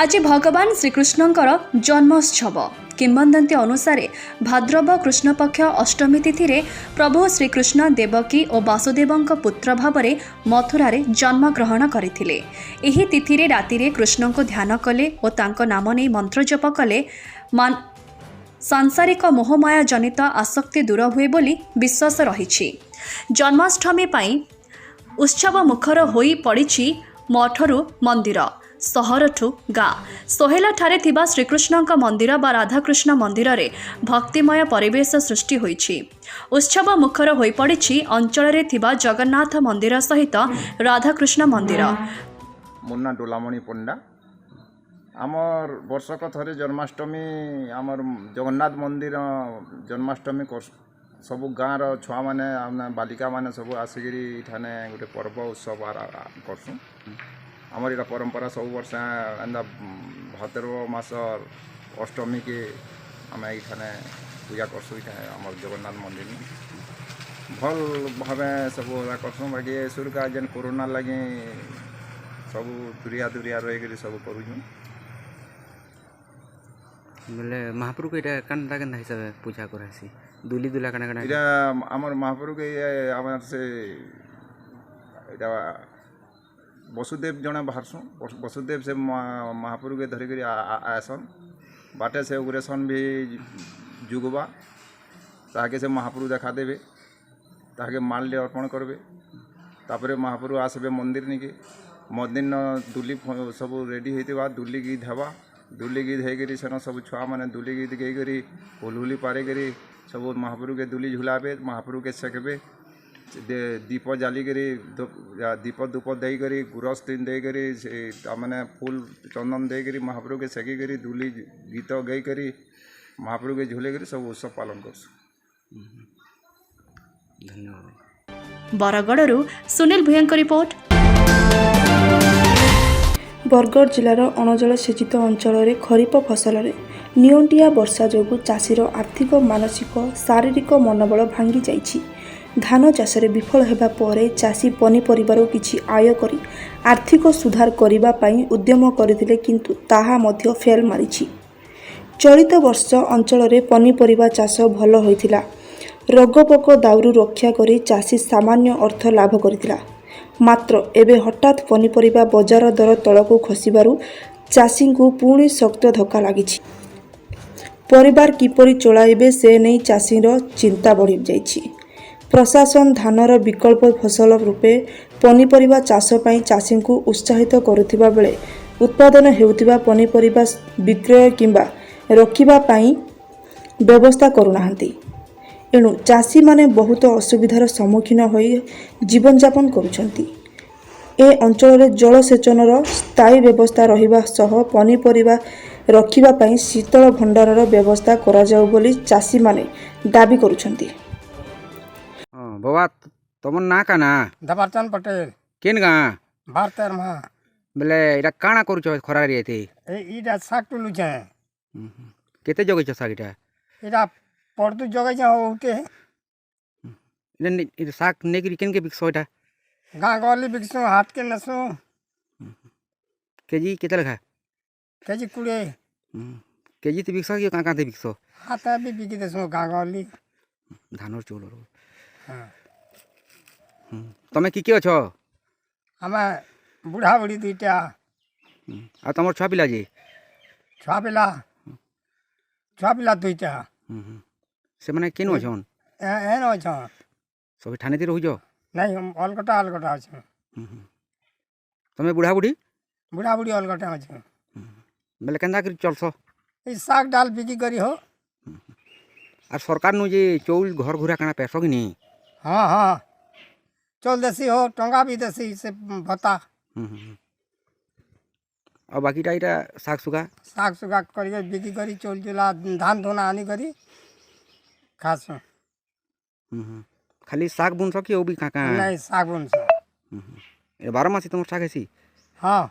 आज भगवान श्रीकृष्णଙ୍କର जन्मोत्सव किंवदंती अनुसार भाद्रव कृष्ण पक्ष अष्टमी तिथि रे प्रभु श्रीकृष्ण देवकी और वासुदेवଙ୍କ पुत्र भावरे मथुरारे जन्म ग्रहण करथिले। एही तिथि रे राति रे कृष्ण को ध्यान कले और तांको नाम नै मंत्र जप कले सांसारिक मोहमाया जनित आसक्ति दूर हुए बोली विश्वास रहिछि। जन्माष्टमी पई उत्सव मुखर होई पड़िछि मठरू मंदिर सहरठू गाँ सोहेला ठारे थिबा श्रीकृष्णଙ୍କ मंदिर बा राधाकृष्ण मंदिर रे भक्तिमय परिवेश सृष्टि होईछि। उत्सव मुखर होई पड़िछि अंचल रे थिबा जगन्नाथ मंदिर सहित राधाकृष्ण मंदिर। मुन्ना डोलामणि पंडा आमर वर्षक थरे जन्माष्टमी आमर जगन्नाथ मंदिर जन्माष्टमी सबु गाँव छुआ मैंने बालिका मैंने सब आसिकी ठाने गोटे पर्व उत्सव करसुँ। आमर यहाँ परंपरा सब वर्ष एंदा भाद्रव मास अष्टमी के आम ये पूजा करसुँ। आम जगन्नाथ मंदिर भल भाव सब करसुँ। बाकी सुर का जेन कोरोना लगे सब दूरिया दूरिया रही सब करूँ। बोले महाप्रभु को इटा कांदा कांदा हिसाब पूजा करासी दुली दुला काना काना इटा हमर महाप्रभु के हमर से इटा वसुदेव जने बाहरसु वसुदेव से महाप्रभु के धरि करी आसन बाटे से उग्रेसन भी जुगबा ताके से महाप्रभु देखा देबे ताके माल्य अर्पण करबे तापरे महाप्रभु आसबे मंदिर निके मंदिर दुली सब रेडी होइतबा दुली गीत हेबा दुली गीत होकर सेन सब छुआ मैंने दुली गीत गई हुलहुली पारे करी सब महाप्रभु के दुली झुलाबे महाप्रभु के सेकबे दीप जाली करी दीप धूप देकर गुरस तीन देकर मैंने फूल चंदन देकर महाप्रभु के सेकी करी दुली गीत गई करी महाप्रभु के झूले करी सब उत्सव पालन कर। धन्यवाद। बरगड़रू सुनील भूयंक रिपोर्ट। बरगड़ जिलार अणजल सेचित अंचल खरीफ फसल में नियंटिया वर्षा जोगु चाषीर आर्थिक मानसिक शारीरिक मनोबल भांगी जाइछि। धान चाष विफल होगा पर चाषी पनीपरिबार किछि आय करी आर्थिक सुधार करिबा पई उद्यम करथिले किंतु ताहा मध्य फेल मारिछि। चलित वर्ष अंचल में पनीपरिबा चाष भल होइथिला। रोगपोक दाउरू रक्षा करी चाषी सामान्य अर्थ लाभ करिथिला। मात्र एबे हठात पनीपरिबा बजार दर तलकू खसिबारु चाषी को पुणी शक्त धक्का लागिछि। परिवार किपरि चलाइबे से नहीं चाषीर चिंता बढ़ी जाइछि। प्रशासन धानर विकल्प फसल रूपे पनीपरिबा चाष पई चाषी को उत्साहित करुथिबा बेले उत्पादन हेउथिबा पनीपरिबा विक्रय किंबा रखिबा पई व्यवस्था करुनाहांती। एणु चाषी माने बहुत असुविधार सम्मुखीन होई जीवन यापन करुछंती। ए अंचल जलसेचनर स्थायी व्यवस्था रहिबा सह पनीपरिबा रखिबा पई शीतल भंडारर व्यवस्था करा जाउ बोली चाषी माने दाबी करुछंती। बाबा तुमर ना का ना दबारचंद पटेल केन गा भारतर मा बोले इरा काना करूछ खरा रे एते इटा साग टुलु छे केते जगै छ साग इटा पड़तु जगै छ उते इने साग नेगरी केन के बिकसो इटा गाँ गली बिकसो हाट के नसो केजी केते लखा केजी कुड़े केजी ते बिकसो का का ते बिकसो हाता भी बिकी देसो गाँ गली धानर चोल रो। हाँ तमे की अछ हमें बुढ़ा बुढ़ी दुईटा आ तमर छुआ पिला जी छुआ पिला दुईटा से माने केन अछन एन अच्छा सब ठाने ती रहुजो नहीं हम अलगटा अच्छा तमे बुढ़ा बुढ़ी अलगटा अच्छा बेले केंदा कर चलसो ई साग डाल बिकी करी हो और सरकार नु जे चौल घर घुरा काना पैसो कि नहीं। हाँ हाँ चल देसी हो टंगा भी देसी से भत्ता और बाकी टाइटा साग सुगा करी बिकी करी चौल चूल्हा धान धोना आनी करी खास खाली साग बुन सकी ओ भी काका नहीं साग बुन सो ए 12 मासी तुम साग हेसी। हाँ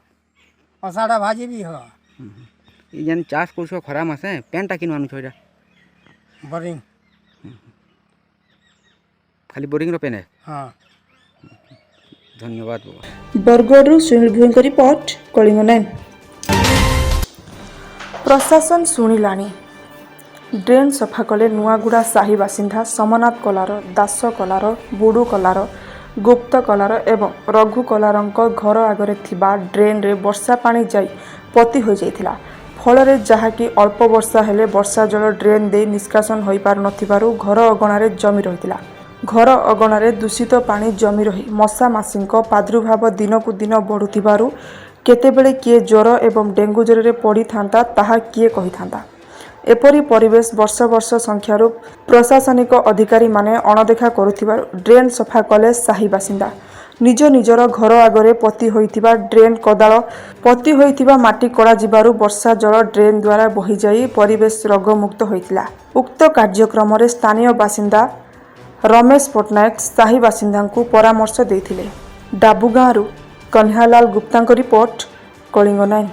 अषाढ़ा भाजी भी हो ई जन चाष करछो खरा मासे पेंटा किन मानु छोइरा बोरिंग खाली बोरिंग रो पेन है। हाँ धन्यवाद बाबा। बरगड़रू सुनील भूयंक रिपोर्ट कलिंग 9। ପ୍ରଶାସନ ଶୁଣିଲାଣି। ଡ୍ରେନ୍ ସଫା କଲେ ନୂଆଗୁଡ଼ା ସାହି ବାସିନ୍ଦା ସମନାଥ କଲାର, ଦାସ କଲାର, ବୁଡ଼ୁ କଲାର, ଗୁପ୍ତ କଲାର ଏବଂ ରଘୁ କଲାରଙ୍କ ଘର ଆଗରେ ଥିବା ଡ୍ରେନ୍ରେ ବର୍ଷା ପାଣି ଯାଇ ପୋତି ହୋଇଯାଇଥିଲା। ଫଳରେ ଯାହାକି ଅଳ୍ପ ବର୍ଷା ହେଲେ ବର୍ଷା ଜଳ ଡ୍ରେନ୍ ଦେଇ ନିଷ୍କାସନ ହୋଇପାରୁନଥିବାରୁ ଘର ଅଗଣାରେ ଜମି ରହିଥିଲା। ଘର ଅଗଣାରେ ଦୂଷିତ ପାଣି ଜମି ରହି ମଶା ମାଛିଙ୍କ ପ୍ରାଦୁର୍ଭାବ ଦିନକୁ ଦିନ ବଢ଼ୁଥିବାରୁ କେତେବେଳେ କିଏ ଜ୍ୱର ଏବଂ ଡେଙ୍ଗୁ ଜ୍ୱରରେ ପଡ଼ିଥାନ୍ତା ତାହା କିଏ କହିଥାନ୍ତା। ଏପରି ପରିବେଶ ବର୍ଷ ବର୍ଷ ସଂଖ୍ୟାରୁ ପ୍ରଶାସନିକ ଅଧିକାରୀମାନେ ଅଣଦେଖା କରୁଥିବାରୁ ଡ୍ରେନ୍ ସଫା କଲେ ସାହି ବାସିନ୍ଦା। ନିଜ ନିଜର ଘର ଆଗରେ ପୋତି ହୋଇଥିବା ଡ୍ରେନ୍ କୋଦାଳ ପୋତି ହୋଇଥିବା ମାଟି କଢ଼ାଯିବାରୁ ବର୍ଷା ଜଳ ଡ୍ରେନ୍ ଦ୍ୱାରା ବହିଯାଇ ପରିବେଶ ରୋଗମୁକ୍ତ ହୋଇଥିଲା। ଉକ୍ତ କାର୍ଯ୍ୟକ୍ରମରେ ସ୍ଥାନୀୟ ବାସିନ୍ଦା ରମେଶ ପଟ୍ଟନାୟକ ସାହି ବାସିନ୍ଦାଙ୍କୁ ପରାମର୍ଶ ଦେଇଥିଲେ। ଡାବୁଗାଁରୁ କହ୍ନୈୟାଲାଲ ଗୁପ୍ତାଙ୍କ ରିପୋର୍ଟ, କଳିଙ୍ଗ 9।